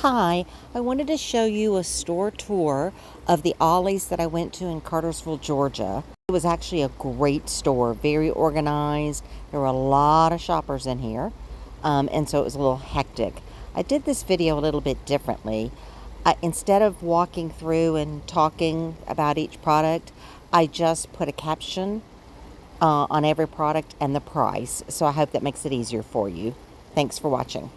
Hi, I wanted to show you a store tour of the Ollie's that I went to in Cartersville, Georgia. It was actually a great store, very organized. There were a lot of shoppers in here, and so it was a little hectic. I did this video a little bit differently. Instead of walking through and talking about each product, I just put a caption on every product and the price. So I hope that makes it easier for you. Thanks for watching.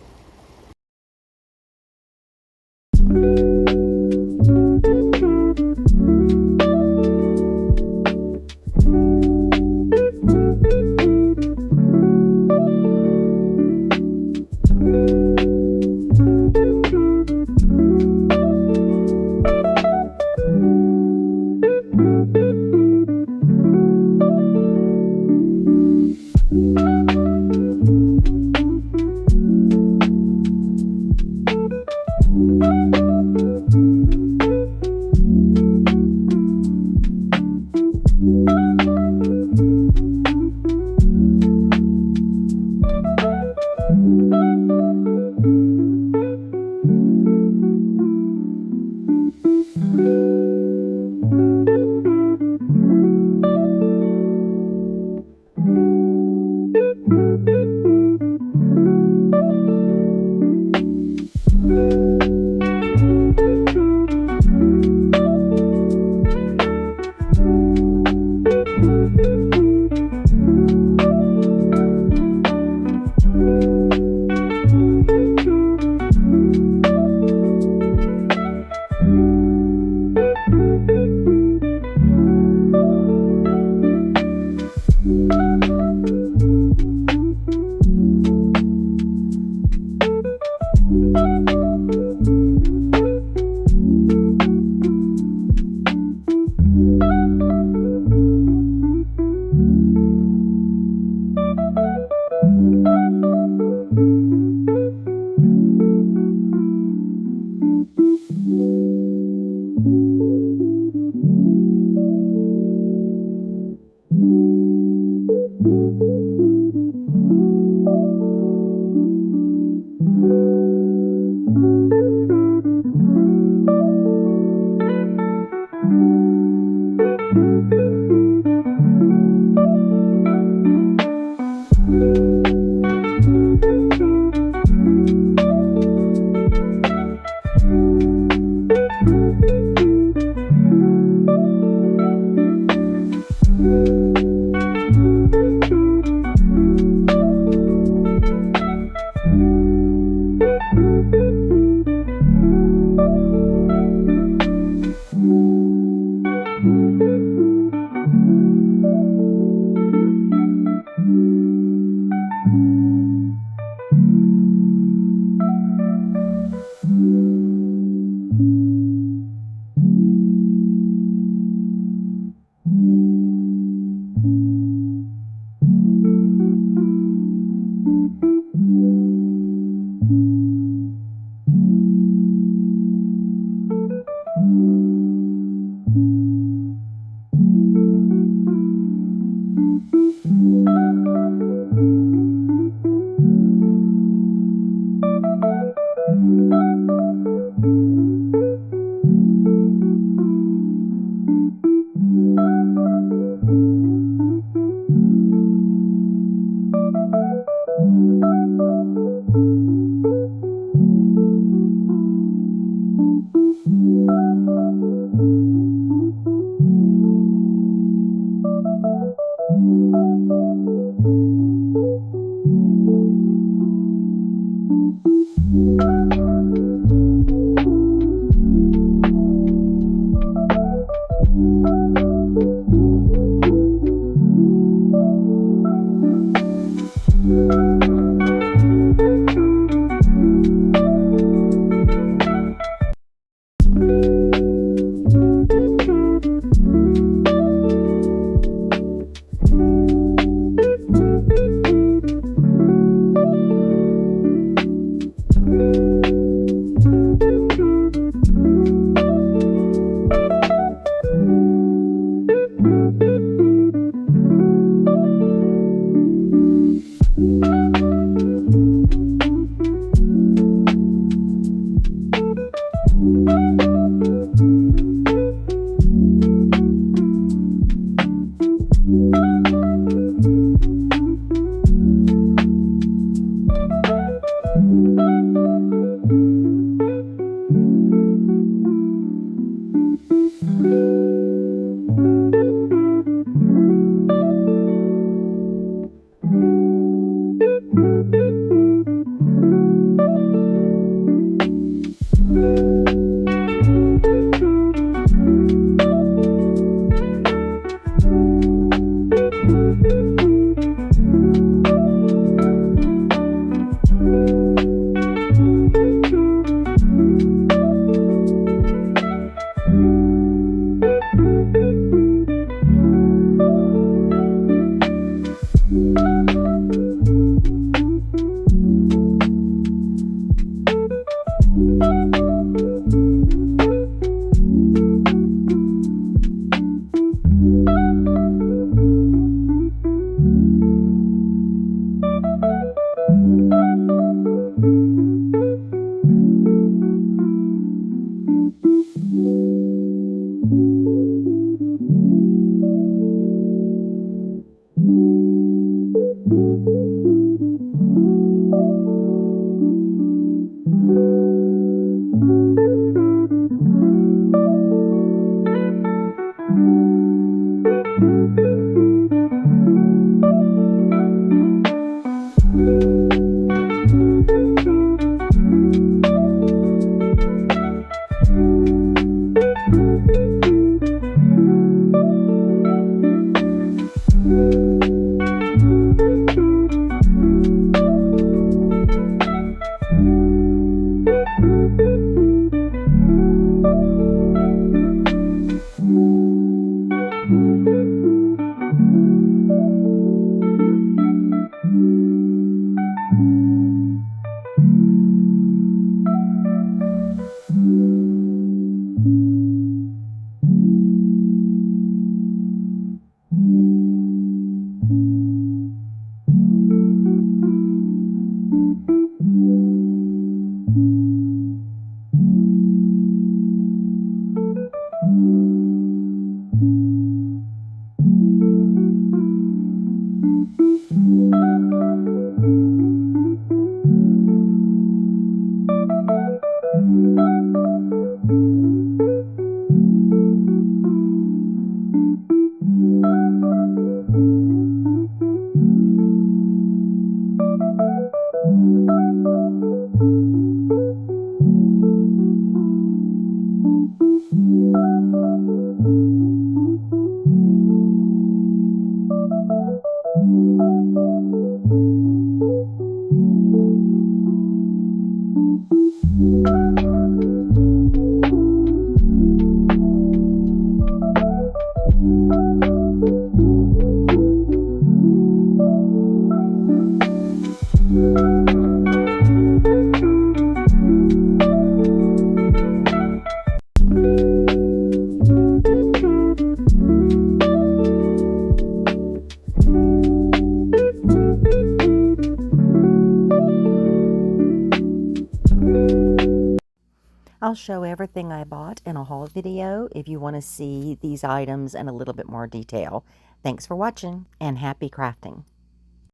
I'll show everything I bought in a haul video if you want to see these items in a little bit more detail. Thanks for watching and happy crafting.